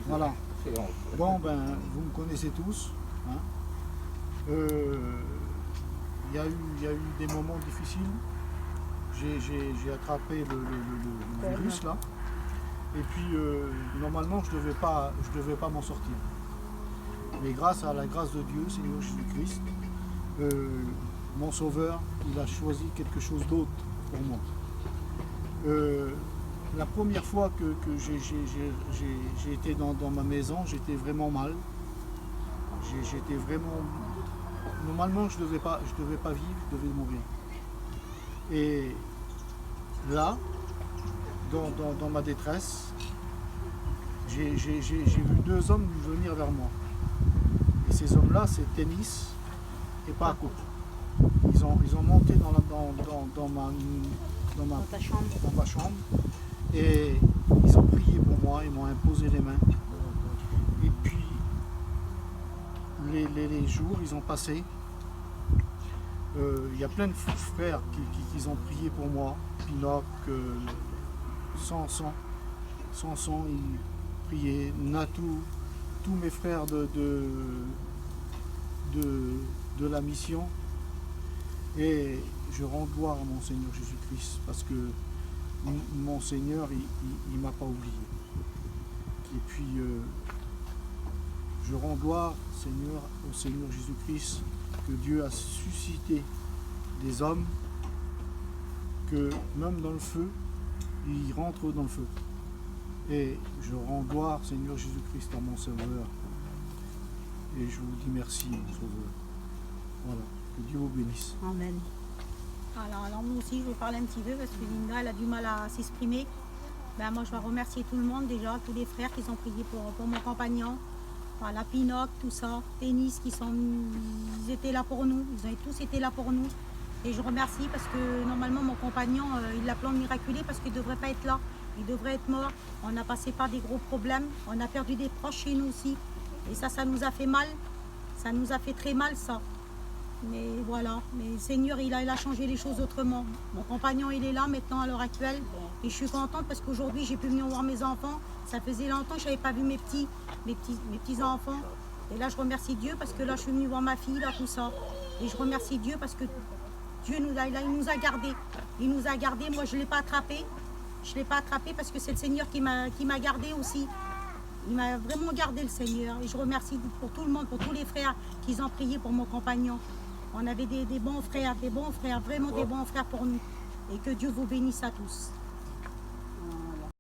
Voilà. Bon, ben, vous me connaissez tous. Hein. Il y a eu des moments difficiles. J'ai attrapé le virus là. Et puis, normalement, je devais pas m'en sortir. Mais grâce à la grâce de Dieu, Seigneur Jésus-Christ, mon Sauveur, il a choisi quelque chose d'autre pour moi. La première fois que j'ai été dans ma maison, j'étais vraiment mal. J'étais vraiment... Normalement, je devais pas vivre, je devais mourir. Et là, dans ma détresse, j'ai vu deux hommes venir vers moi. Et ces hommes-là, c'est Tennis et Paco. Ils ont monté dans ma chambre et ils ont prié pour moi, ils m'ont imposé les mains. Et puis les jours, ils ont passé. Il y a plein de frères qui ont prié pour moi. Pinoc, Samson, ils priaient, Natou, tous mes frères de la mission. Et je rends gloire à mon Seigneur Jésus-Christ parce que mon Seigneur, il ne m'a pas oublié. Et puis, je rends gloire, Seigneur, au Seigneur Jésus-Christ, que Dieu a suscité des hommes, que même dans le feu, ils rentrent dans le feu. Et je rends gloire, Seigneur Jésus-Christ, à mon Sauveur. Et je vous dis merci, mon Sauveur. Voilà, que Dieu vous bénisse. Amen. Alors moi aussi, je vais parler un petit peu parce que Linda, elle a du mal à s'exprimer. Ben, moi, je vais remercier tout le monde déjà, tous les frères qui ont prié pour mon compagnon. Voilà, Pinoc, tout ça, Tennis, ils étaient là pour nous, ils ont tous été là pour nous. Et je remercie parce que normalement, mon compagnon, il l'a plan miraculé parce qu'il ne devrait pas être là. Il devrait être mort. On a passé par des gros problèmes. On a perdu des proches chez nous aussi. Et ça nous a fait mal. Ça nous a fait très mal, ça. Mais voilà, mais le Seigneur, il a changé les choses autrement. Mon compagnon, il est là maintenant à l'heure actuelle. Et je suis contente parce qu'aujourd'hui, j'ai pu venir voir mes enfants. Ça faisait longtemps que je n'avais pas vu mes petits enfants. Et là, je remercie Dieu parce que là, je suis venue voir ma fille, là, tout ça. Et je remercie Dieu parce que Dieu il nous a gardés. Il nous a gardés. Moi, je ne l'ai pas attrapé. Je ne l'ai pas attrapé parce que c'est le Seigneur qui m'a gardé aussi. Il m'a vraiment gardé, le Seigneur. Et je remercie pour tout le monde, pour tous les frères qui ont prié pour mon compagnon. On avait des bons frères, vraiment des bons frères pour nous. Et que Dieu vous bénisse à tous.